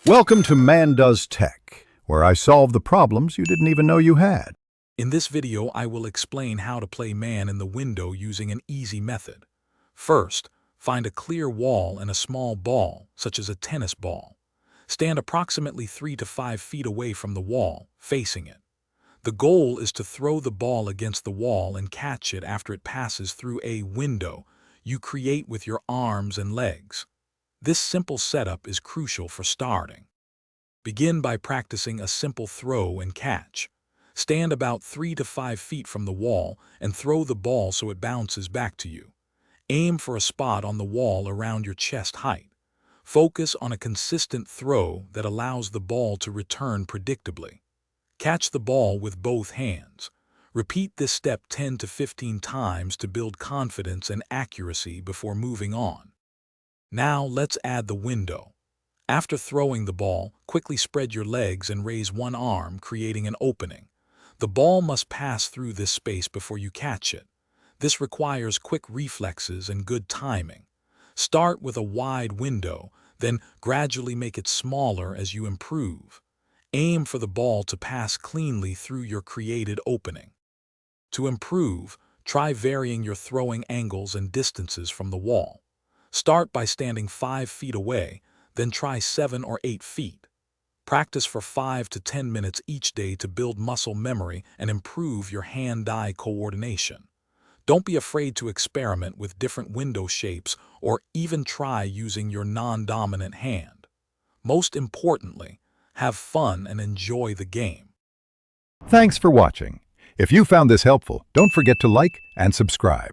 Welcome to Man Does Tech, where I solve the problems you didn't even know you had. In this video, I will explain how to play man in the window using an easy method. First, find a clear wall and a small ball, such as a tennis ball. Stand approximately 3 to 5 feet away from the wall, facing it. The goal is to throw the ball against the wall and catch it after it passes through a window you create with your arms and legs. This simple setup is crucial for starting. Begin by practicing a simple throw and catch. Stand about 3 to 5 feet from the wall and throw the ball so it bounces back to you. Aim for a spot on the wall around your chest height. Focus on a consistent throw that allows the ball to return predictably. Catch the ball with both hands. Repeat this step 10 to 15 times to build confidence and accuracy before moving on. Now let's add the window. After throwing the ball, quickly spread your legs and raise one arm, creating an opening. The ball must pass through this space before you catch it. This requires quick reflexes and good timing. Start with a wide window, then gradually make it smaller as you improve. Aim for the ball to pass cleanly through your created opening. To improve, try varying your throwing angles and distances from the wall. Start by standing 5 feet away, then try 7 or 8 feet. Practice for 5 to 10 minutes each day to build muscle memory and improve your hand-eye coordination. Don't be afraid to experiment with different window shapes or even try using your non-dominant hand. Most importantly, have fun and enjoy the game. Thanks for watching. If you found this helpful, don't forget to like and subscribe.